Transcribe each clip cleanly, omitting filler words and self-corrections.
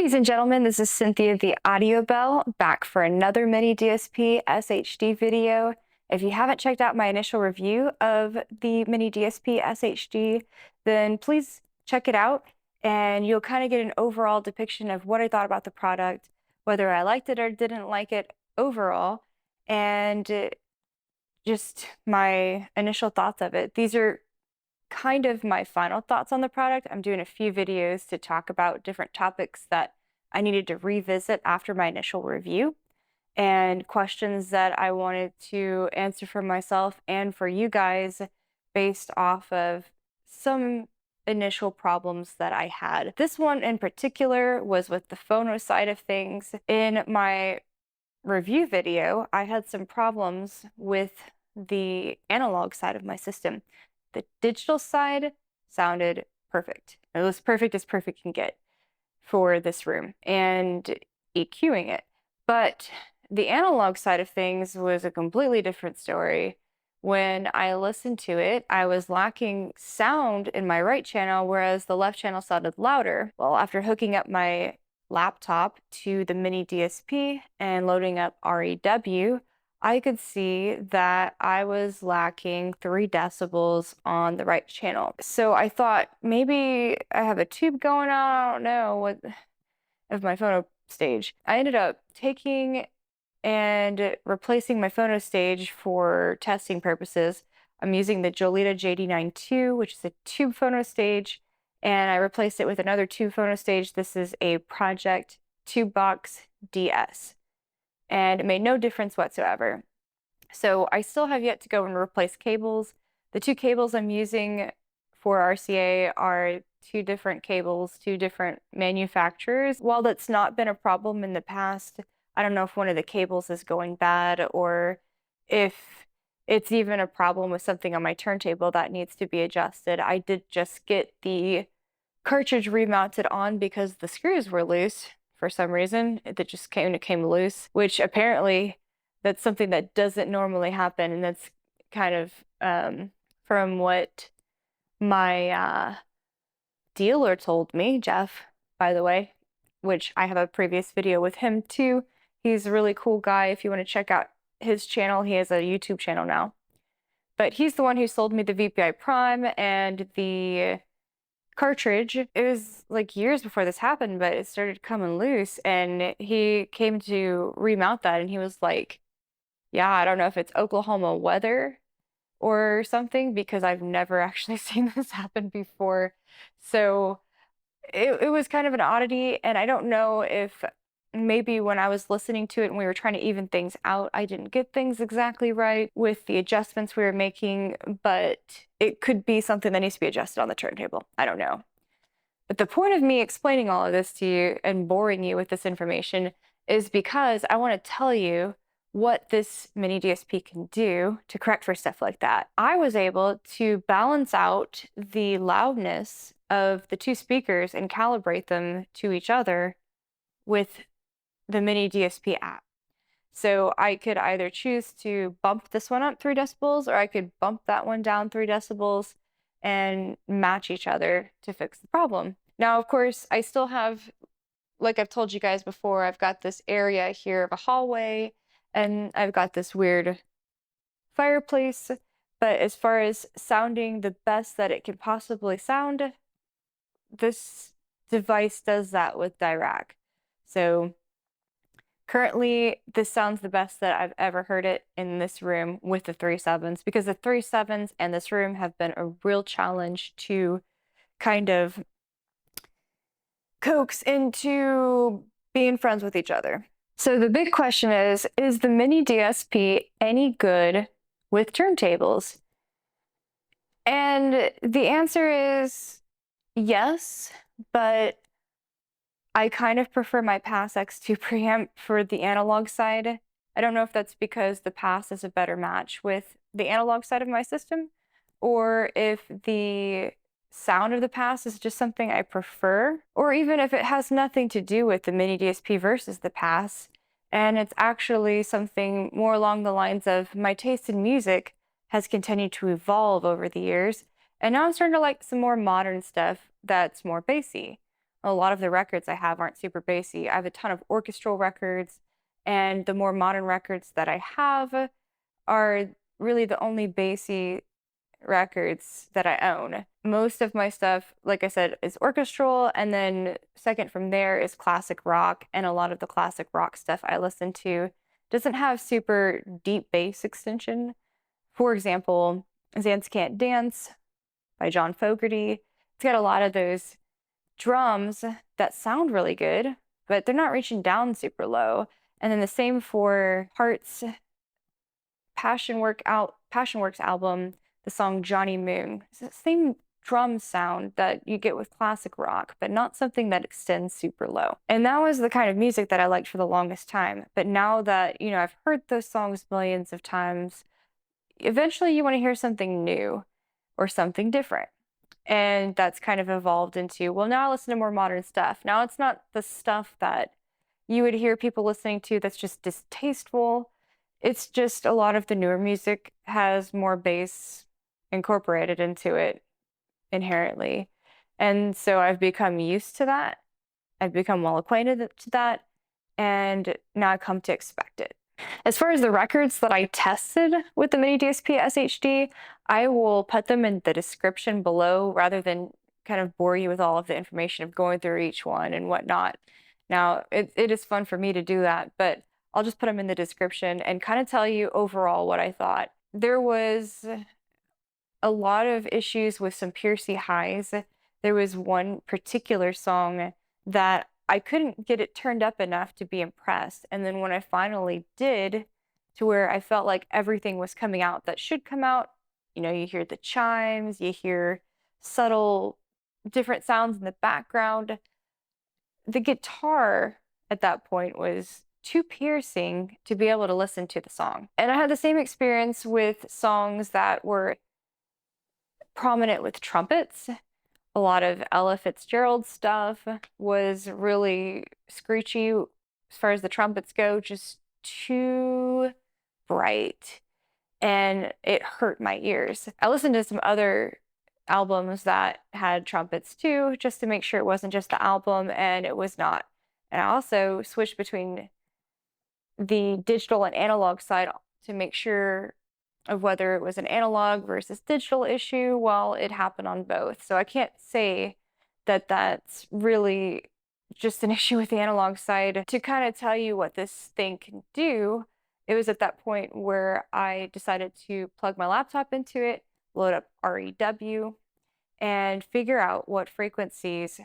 Ladies and gentlemen, this is Cynthia the Audio Bell back for another MiniDSP SHD video. If you haven't checked out my initial review of the MiniDSP SHD, then please check it out and you'll kind of get an overall depiction of what I thought about the product, whether I liked it or didn't like it overall, and just my initial thoughts of it. These are kind of my final thoughts on the product. I'm doing a few videos to talk about different topics that I needed to revisit after my initial review and questions that I wanted to answer for myself and for you guys based off of some initial problems that I had. This one in particular was with the phono side of things. In my review video, I had some problems with the analog side of my system. The digital side sounded perfect. It was perfect as perfect can get for this room and EQing it. But the analog side of things was a completely different story. When I listened to it, I was lacking sound in my right channel, whereas the left channel sounded louder. Well, after hooking up my laptop to the MiniDSP and loading up REW, I could see that I was lacking 3 decibels on the right channel. So I thought maybe I have a tube going on, I don't know what of my phono stage. I ended up taking and replacing my phono stage for testing purposes. I'm using the Jolita JD92, which is a tube phono stage, and I replaced it with another tube phono stage. This is a Project Tube Box DS. And it made no difference whatsoever. So I still have yet to go and replace cables. The 2 cables I'm using for RCA are 2 different cables, 2 different manufacturers. While that's not been a problem in the past, I don't know if one of the cables is going bad or if it's even a problem with something on my turntable that needs to be adjusted. I did just get the cartridge remounted on because the screws were loose. For some reason, it just came loose, which apparently that's something that doesn't normally happen, and that's kind of from what my dealer told me, Jeff, by the way, which I have a previous video with him too. He's a really cool guy. If you want to check out his channel, he has a YouTube channel now. But he's the one who sold me the VPI Prime and the cartridge. It was like years before this happened, but it started coming loose, and he came to remount that, and he was like, yeah, I don't know if it's Oklahoma weather or something, because I've never actually seen this happen before. So it was kind of an oddity, and I don't know if maybe when I was listening to it and we were trying to even things out, I didn't get things exactly right with the adjustments we were making, but it could be something that needs to be adjusted on the turntable. I don't know. But the point of me explaining all of this to you and boring you with this information is because I want to tell you what this MiniDSP can do to correct for stuff like that. I was able to balance out the loudness of the 2 speakers and calibrate them to each other with the MiniDSP app. So I could either choose to bump this one up 3 decibels, or I could bump that one down 3 decibels and match each other to fix the problem. Now, of course, I still have, like I've told you guys before, I've got this area here of a hallway, and I've got this weird fireplace. But as far as sounding the best that it can possibly sound, this device does that with Dirac. So currently, this sounds the best that I've ever heard it in this room with the 3.7s, because the 3.7s and this room have been a real challenge to kind of coax into being friends with each other. So the big question is the MiniDSP any good with turntables? And the answer is yes, but I kind of prefer my Pass X2 preamp for the analog side. I don't know if that's because the Pass is a better match with the analog side of my system, or if the sound of the Pass is just something I prefer, or even if it has nothing to do with the MiniDSP versus the Pass, and it's actually something more along the lines of my taste in music has continued to evolve over the years, and now I'm starting to like some more modern stuff that's more bassy. a lot of the records I have aren't super bassy. I have a ton of orchestral records, and the more modern records that I have are really the only bassy records that I own. Most of my stuff, like I said, is orchestral, and then second from there is classic rock, and a lot of the classic rock stuff I listen to doesn't have super deep bass extension. For example, Zans Can't Dance by John Fogerty. It's got a lot of those drums that sound really good, but they're not reaching down super low. And then the same for Heart's Passionworks album, the song Johnny Moon. It's the same drum sound that you get with classic rock, but not something that extends super low. And that was the kind of music that I liked for the longest time. But now that, you know, I've heard those songs millions of times, eventually you want to hear something new or something different. And that's kind of evolved into, well, now I listen to more modern stuff. Now it's not the stuff that you would hear people listening to that's just distasteful. It's just a lot of the newer music has more bass incorporated into it inherently. And so I've become used to that. I've become well acquainted to that. And now I come to expect it. As far as the records that I tested with the MiniDSP SHD, I will put them in the description below rather than kind of bore you with all of the information of going through each one and whatnot. Now, it is fun for me to do that, but I'll just put them in the description and kind of tell you overall what I thought. There was a lot of issues with some piercy highs. There was one particular song that I couldn't get it turned up enough to be impressed. And then when I finally did, to where I felt like everything was coming out that should come out, you know, you hear the chimes, you hear subtle different sounds in the background. The guitar at that point was too piercing to be able to listen to the song. And I had the same experience with songs that were prominent with trumpets. A lot of Ella Fitzgerald stuff was really screechy as far as the trumpets go, just too bright, and it hurt my ears. I listened to some other albums that had trumpets too, just to make sure it wasn't just the album, and it was not. And I also switched between the digital and analog side to make sure of whether it was an analog versus digital issue. Well, it happened on both. So I can't say that that's really just an issue with the analog side. To kind of tell you what this thing can do, it was at that point where I decided to plug my laptop into it, load up REW, and figure out what frequencies,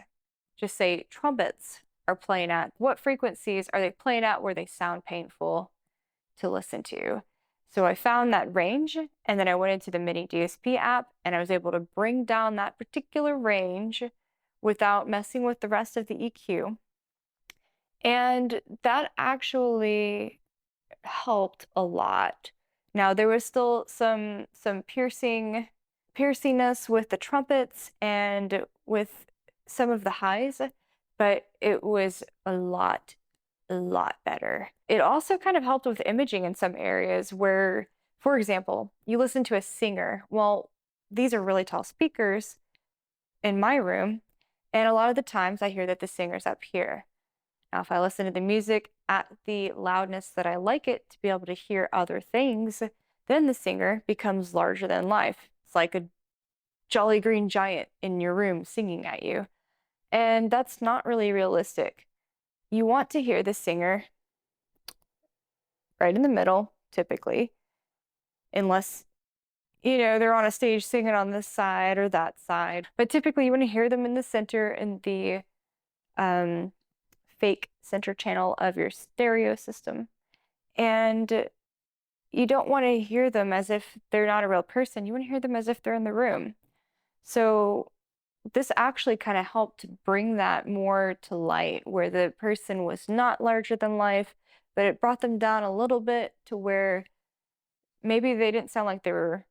just say trumpets, are playing at. What frequencies are they playing at where they sound painful to listen to? So I found that range, and then I went into the MiniDSP app, and I was able to bring down that particular range without messing with the rest of the EQ. And that actually helped a lot. Now, there was still some piercingness with the trumpets and with some of the highs, but it was a lot better. It also kind of helped with imaging in some areas where, for example, you listen to a singer. Well, these are really tall speakers in my room, and a lot of the times I hear that the singer's up here. Now, if I listen to the music at the loudness that I like it to be able to hear other things, then the singer becomes larger than life. It's like a jolly green giant in your room singing at you. And that's not really realistic. You want to hear the singer right in the middle, typically, unless, you know, they're on a stage singing on this side or that side. But typically you want to hear them in the center, in the fake center channel of your stereo system. And you don't want to hear them as if they're not a real person. You want to hear them as if they're in the room. So this actually kind of helped bring that more to light, where the person was not larger than life, but it brought them down a little bit to where maybe they didn't sound like they were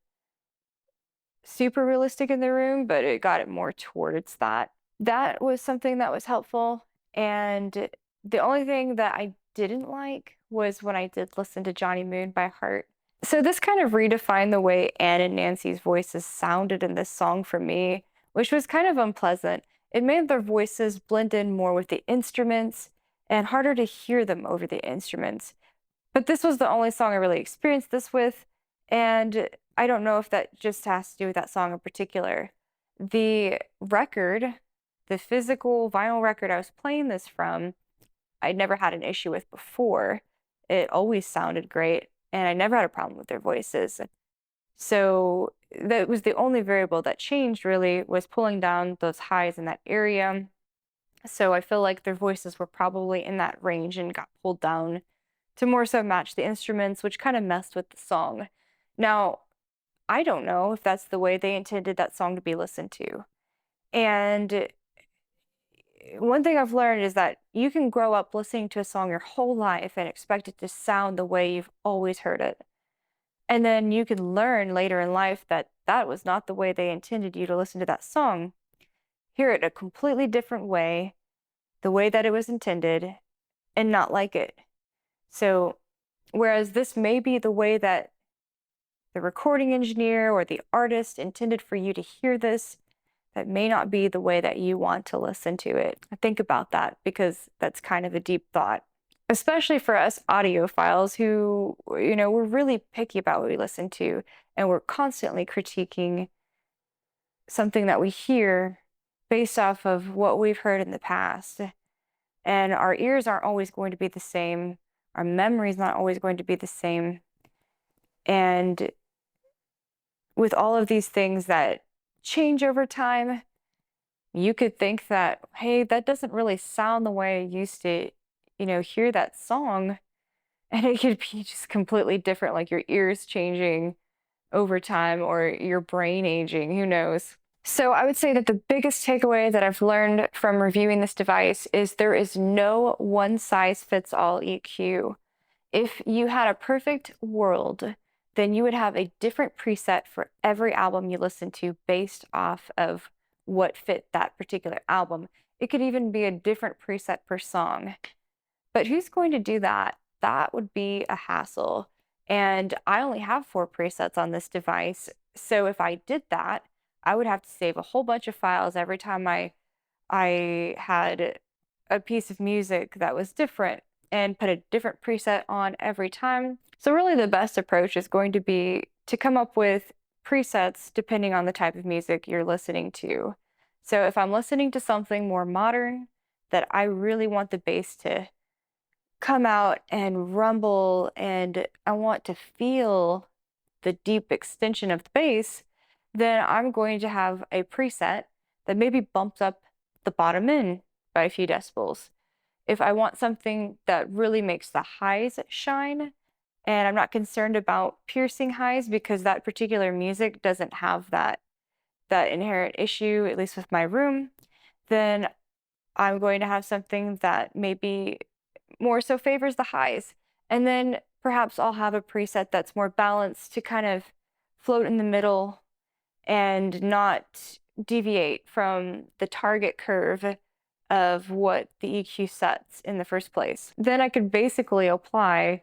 super realistic in the room, but it got it more towards that. That was something that was helpful. And the only thing that I didn't like was when I did listen to Johnny Moon by heart. So this kind of redefined the way Anne and Nancy's voices sounded in this song for me, which was kind of unpleasant. it made their voices blend in more with the instruments and harder to hear them over the instruments. But this was the only song I really experienced this with, and I don't know if that just has to do with that song in particular. The record, the physical vinyl record I was playing this from, I'd never had an issue with before. It always sounded great, and I never had a problem with their voices. So that was the only variable that changed, really, was pulling down those highs in that area. So I feel like their voices were probably in that range and got pulled down to more so match the instruments, which kind of messed with the song. Now, I don't know if that's the way they intended that song to be listened to. And one thing I've learned is that you can grow up listening to a song your whole life and expect it to sound the way you've always heard it. And then you can learn later in life that that was not the way they intended you to listen to that song. Hear it a completely different way, the way that it was intended, and not like it. So, whereas this may be the way that the recording engineer or the artist intended for you to hear this, that may not be the way that you want to listen to it. Think about that, because that's kind of a deep thought, especially for us audiophiles who, we're really picky about what we listen to, and we're constantly critiquing something that we hear based off of what we've heard in the past. And our ears aren't always going to be the same. Our memory's not always going to be the same. And with all of these things that change over time, you could think that, hey, that doesn't really sound the way I used to, hear that song. And it could be just completely different, like your ears changing over time or your brain aging, who knows? So I would say that the biggest takeaway that I've learned from reviewing this device is there is no one-size-fits-all EQ. If you had a perfect world, then you would have a different preset for every album you listen to based off of what fit that particular album. It could even be a different preset per song. But who's going to do that? That would be a hassle. And I only have 4 presets on this device. So if I did that, I would have to save a whole bunch of files every time I had a piece of music that was different, and put a different preset on every time. So really the best approach is going to be to come up with presets depending on the type of music you're listening to. So if I'm listening to something more modern that I really want the bass to come out and rumble, and I want to feel the deep extension of the bass, then I'm going to have a preset that maybe bumps up the bottom end by a few decibels. If I want something that really makes the highs shine, and I'm not concerned about piercing highs because that particular music doesn't have that inherent issue, at least with my room, then I'm going to have something that maybe more so favors the highs. And then perhaps I'll have a preset that's more balanced to kind of float in the middle and not deviate from the target curve of what the EQ sets in the first place. Then I could basically apply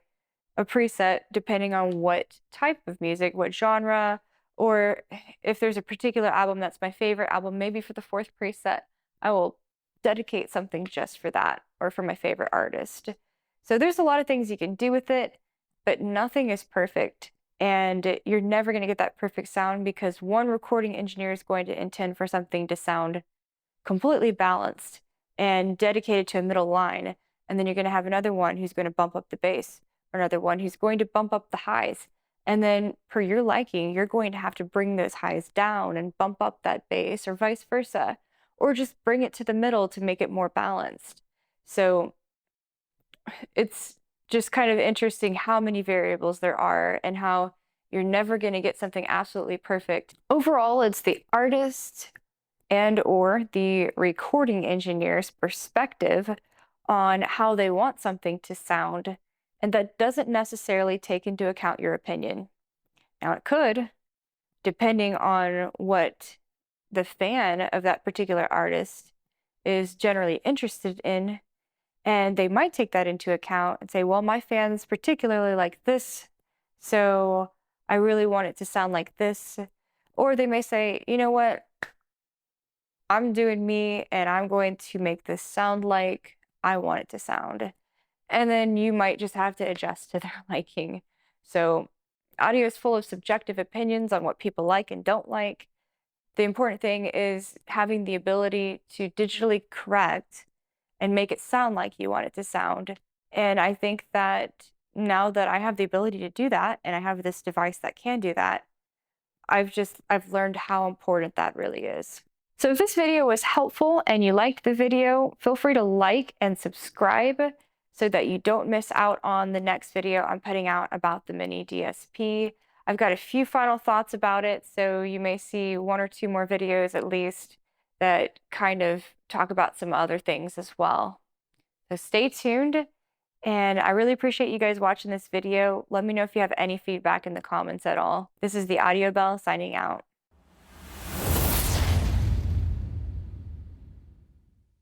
a preset depending on what type of music, what genre, or if there's a particular album that's my favorite album, maybe for the 4th preset, I will dedicate something just for that, or for my favorite artist. So there's a lot of things you can do with it, but nothing is perfect. And you're never going to get that perfect sound, because one recording engineer is going to intend for something to sound completely balanced and dedicated to a middle line. And then you're going to have another one who's going to bump up the bass, or another one who's going to bump up the highs. And then per your liking, you're going to have to bring those highs down and bump up that bass, or vice versa, or just bring it to the middle to make it more balanced. So it's just kind of interesting how many variables there are, and how you're never going to get something absolutely perfect. Overall, it's the artist and or the recording engineer's perspective on how they want something to sound, and that doesn't necessarily take into account your opinion. Now it could, depending on what the fan of that particular artist is generally interested in, and they might take that into account and say, well, my fans particularly like this, so I really want it to sound like this. Or they may say, you know what, I'm doing me and I'm going to make this sound like I want it to sound. And then you might just have to adjust to their liking. So audio is full of subjective opinions on what people like and don't like. The important thing is having the ability to digitally correct and make it sound like you want it to sound. And I think that now that I have the ability to do that, and I have this device that can do that, I've learned how important that really is. So if this video was helpful and you liked the video, feel free to like and subscribe so that you don't miss out on the next video I'm putting out about the MiniDSP. I've got a few final thoughts about it, so you may see 1 or 2 more videos at least that kind of talk about some other things as well. So stay tuned, and I really appreciate you guys watching this video. Let me know if you have any feedback in the comments at all. This is the Audio Bell signing out.